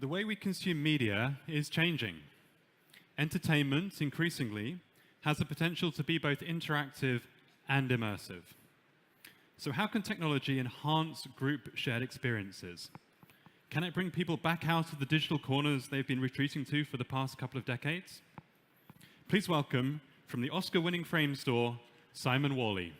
The way we consume media is changing. Entertainment, increasingly, has the potential to be both interactive and immersive. So how can technology enhance group shared experiences? Can it bring people back out of the digital corners they've been retreating to for the past couple of decades? Please welcome, from the Oscar-winning Framestore, Simon Whalley.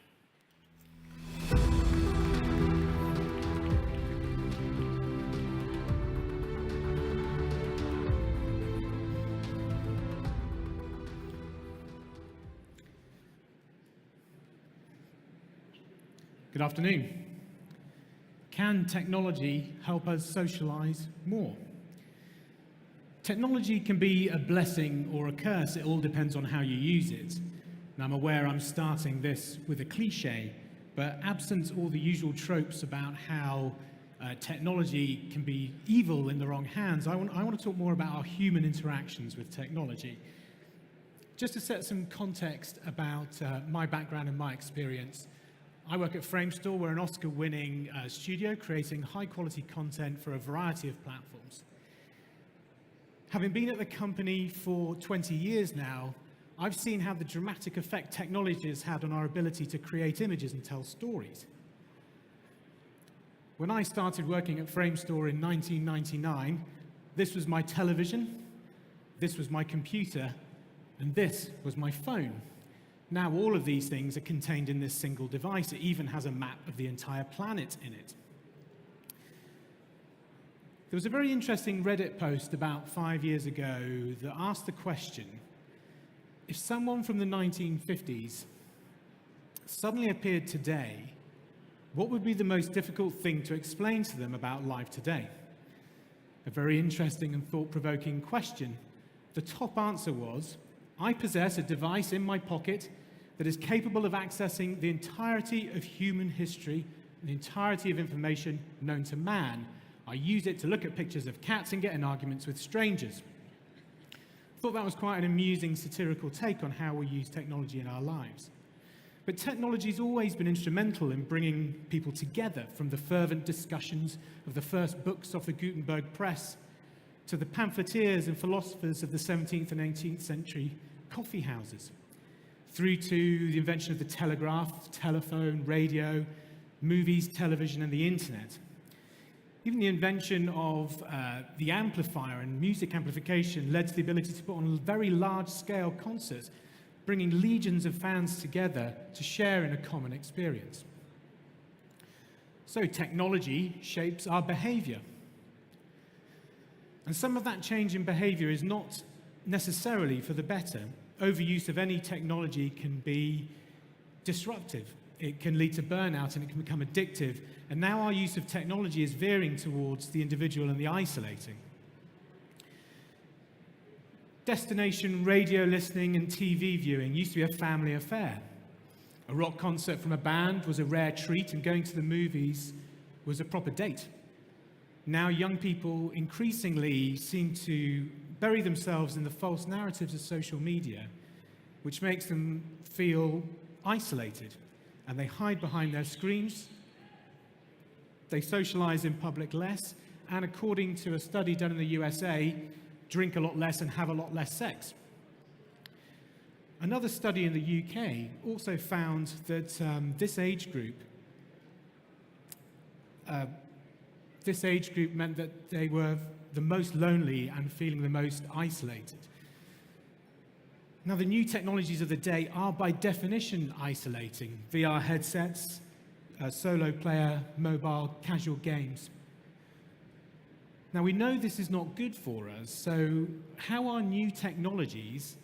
Good afternoon. Can technology help us socialize more? Technology can be a blessing or a curse. It all depends on how you use it. And I'm aware I'm starting this with a cliche, but absent all the usual tropes about how technology can be evil in the wrong hands, I want to talk more about our human interactions with technology. Just to set some context about my background and my experience, I work at Framestore. We're an Oscar-winning studio creating high-quality content for a variety of platforms. Having been at the company for 20 years now, I've seen how the dramatic effect technology has had on our ability to create images and tell stories. When I started working at Framestore in 1999, this was my television, this was my computer, and this was my phone. Now all of these things are contained in this single device. It even has a map of the entire planet in it. There was a very interesting Reddit post about 5 years ago that asked the question, if someone from the 1950s suddenly appeared today, what would be the most difficult thing to explain to them about life today? A very interesting and thought-provoking question. The top answer was, I possess a device in my pocket that is capable of accessing the entirety of human history, the entirety of information known to man. I use it to look at pictures of cats and get in arguments with strangers. I thought that was quite an amusing satirical take on how we use technology in our lives. But technology's always been instrumental in bringing people together, from the fervent discussions of the first books off the Gutenberg press to the pamphleteers and philosophers of the 17th and 18th century coffee houses, through to the invention of the telegraph, telephone, radio, movies, television, and the internet. Even the invention of the amplifier and music amplification led to the ability to put on very large-scale concerts, bringing legions of fans together to share in a common experience. So technology shapes our behavior. And some of that change in behavior is not necessarily for the better. Overuse of any technology can be disruptive. It can lead to burnout and it can become addictive. And now our use of technology is veering towards the individual and the isolating. Destination radio listening and TV viewing used to be a family affair. A rock concert from a band was a rare treat, and going to the movies was a proper date. Now young people increasingly seem to bury themselves in the false narratives of social media, which makes them feel isolated, and they hide behind their screens. They socialize in public less, and according to a study done in the USA, drink a lot less and have a lot less sex. Another study in the UK also found that this age group meant that they were the most lonely and feeling the most isolated. Now, the new technologies of the day are by definition isolating. VR headsets, solo player, mobile, casual games. Now, we know this is not good for us, so how are new technologies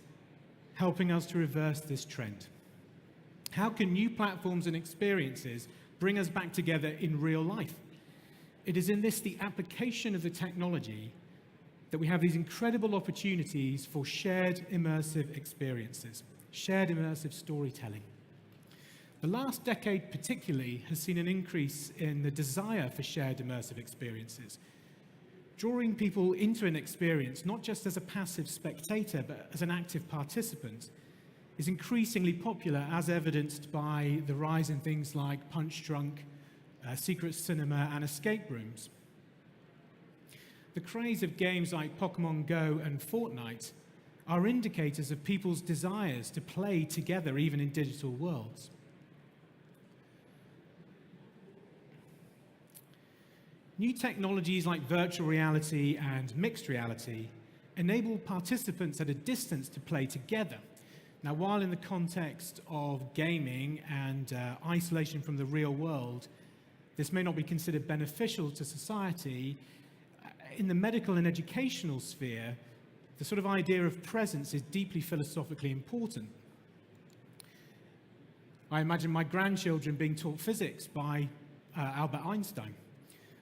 helping us to reverse this trend? How can new platforms and experiences bring us back together in real life? It is in this, the application of the technology, that we have these incredible opportunities for shared immersive experiences, shared immersive storytelling. The last decade particularly has seen an increase in the desire for shared immersive experiences, drawing people into an experience not just as a passive spectator but as an active participant is increasingly popular, as evidenced by the rise in things like Punch Drunk, secret cinema, and escape rooms. the craze of games like Pokemon Go and Fortnite are indicators of people's desires to play together, even in digital worlds. New technologies like virtual reality and mixed reality enable participants at a distance to play together. Now, while in the context of gaming and isolation from the real world, this may not be considered beneficial to society, in the medical and educational sphere, the sort of idea of presence is deeply philosophically important. I imagine my grandchildren being taught physics by Albert Einstein,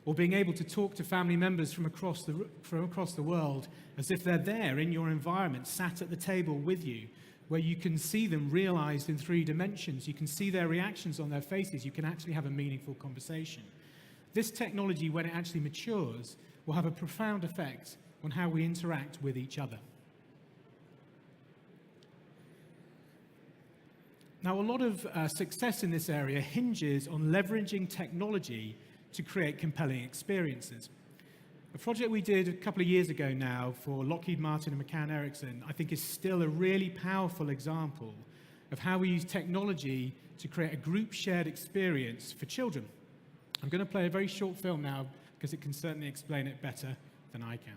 or being able to talk to family members from across the world as if they're there in your environment, sat at the table with you, where you can see them realized in 3 dimensions. You can see their reactions on their faces. You can actually have a meaningful conversation. This technology, when it actually matures, will have a profound effect on how we interact with each other. Now, a lot of success in this area hinges on leveraging technology to create compelling experiences. A project we did a couple of years ago now for Lockheed Martin and McCann Erickson, I think, is still a really powerful example of how we use technology to create a group-shared experience for children. I'm going to play a very short film now because it can certainly explain it better than I can.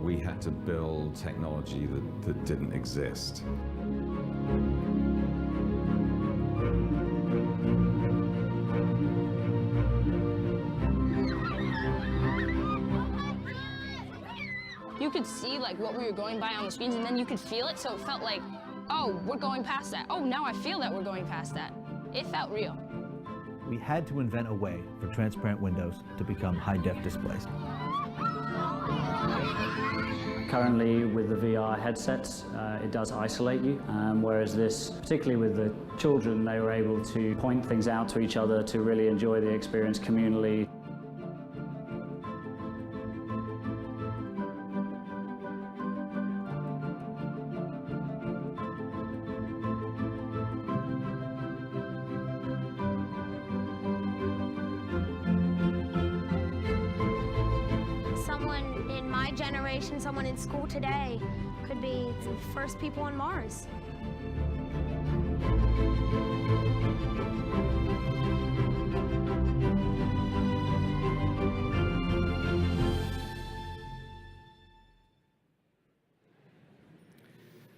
We had to build technology that didn't exist. You could see like what we were going by on the screens, and then you could feel it, so it felt like, oh, we're going past that. Oh, now I feel that we're going past that. It felt real. We had to invent a way for transparent windows to become high-def displays. Currently, with the VR headsets, it does isolate you, whereas this, particularly with the children, they were able to point things out to each other to really enjoy the experience communally. Someone in my generation, someone in school today, could be the first people on Mars.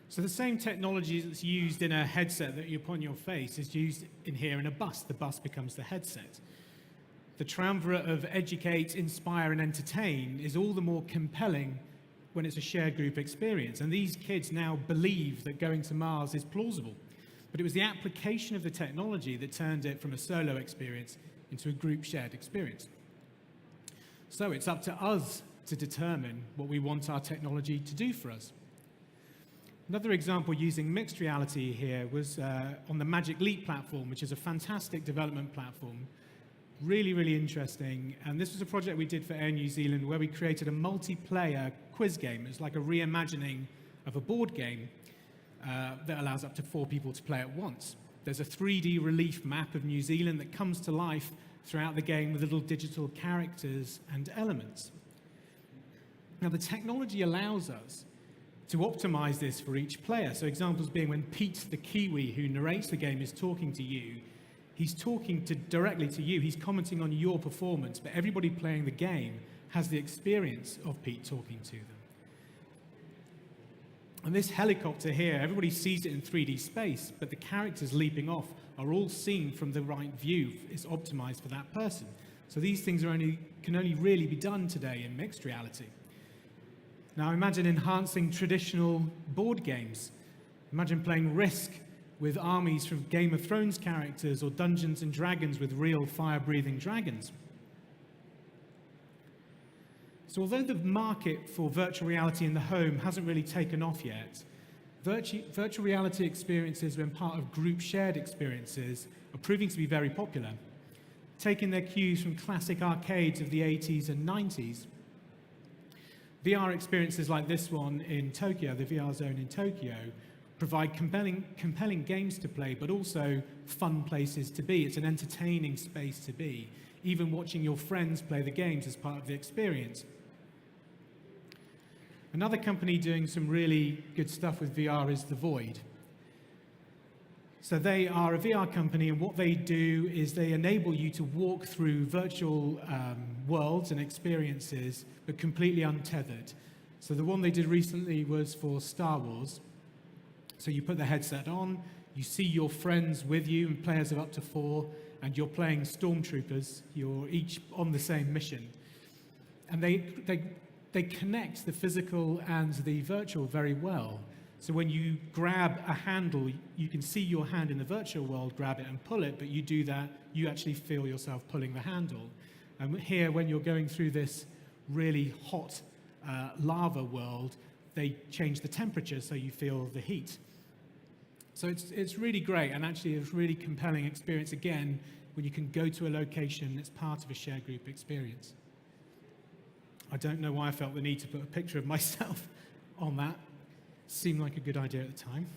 So the same technology that's used in a headset that you put on your face is used in here in a bus. The bus becomes the headset. The triumvirate of educate, inspire, and entertain is all the more compelling when it's a shared group experience. And these kids now believe that going to Mars is plausible. But it was the application of the technology that turned it from a solo experience into a group shared experience. So it's up to us to determine what we want our technology to do for us. Another example using mixed reality here was on the Magic Leap platform, which is a fantastic development platform. Really, really interesting. And this was a project we did for Air New Zealand where we created a multiplayer quiz game. It's like a reimagining of a board game that allows up to 4 people to play at once. There's a 3D relief map of New Zealand that comes to life throughout the game with little digital characters and elements. Now, the technology allows us to optimize this for each player. So examples being when Pete, the Kiwi, who narrates the game, is talking to you, he's talking directly to you. He's commenting on your performance, but everybody playing the game has the experience of Pete talking to them. And this helicopter here, everybody sees it in 3D space, but the characters leaping off are all seen from the right view. It's optimized for that person. So these things can only really be done today in mixed reality. Now imagine enhancing traditional board games. Imagine playing Risk with armies from Game of Thrones characters, or Dungeons and Dragons with real fire-breathing dragons. So although the market for virtual reality in the home hasn't really taken off yet, virtual reality experiences, when part of group shared experiences, are proving to be very popular. Taking their cues from classic arcades of the 80s and 90s, VR experiences like this one in Tokyo, the VR Zone in Tokyo, provide compelling games to play, but also fun places to be. It's an entertaining space to be. Even watching your friends play the games is part of the experience. Another company doing some really good stuff with VR is The Void. So they are a VR company, and what they do is they enable you to walk through virtual worlds and experiences, but completely untethered. So the one they did recently was for Star Wars. So you put the headset on, you see your friends with you, and players of up to 4, and you're playing stormtroopers. You're each on the same mission. And they connect the physical and the virtual very well. So when you grab a handle, you can see your hand in the virtual world, grab it and pull it, but you do that, you actually feel yourself pulling the handle. And here, when you're going through this really hot lava world, they change the temperature so you feel the heat. So it's really great, and actually it's a really compelling experience, again, when you can go to a location that's part of a shared group experience. I don't know why I felt the need to put a picture of myself on that. Seemed like a good idea at the time.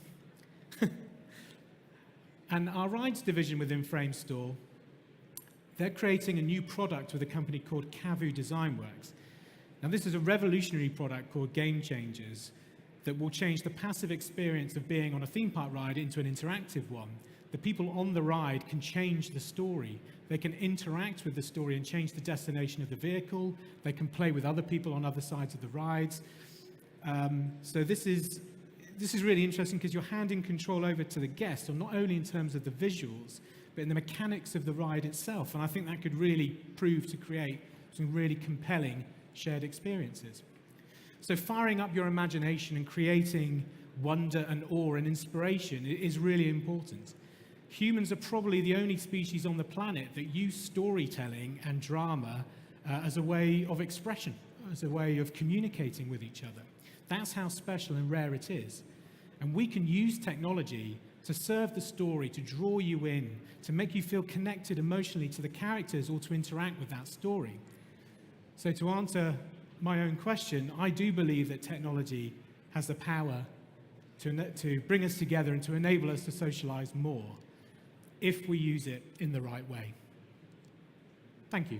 And our rides division within Framestore, they're creating a new product with a company called Cavu Designworks. Now this is a revolutionary product called Game Changers that will change the passive experience of being on a theme park ride into an interactive one. The people on the ride can change the story. They can interact with the story and change the destination of the vehicle. They can play with other people on other sides of the rides. So this is really interesting because you're handing control over to the guest, or not only in terms of the visuals, but in the mechanics of the ride itself. And I think that could really prove to create some really compelling shared experiences. So firing up your imagination and creating wonder and awe and inspiration is really important. Humans are probably the only species on the planet that use storytelling and drama as a way of expression, as a way of communicating with each other. That's how special and rare it is. And we can use technology to serve the story, to draw you in, to make you feel connected emotionally to the characters, or to interact with that story. So to answer my own question, I do believe that technology has the power to bring us together and to enable us to socialize more if we use it in the right way. Thank you.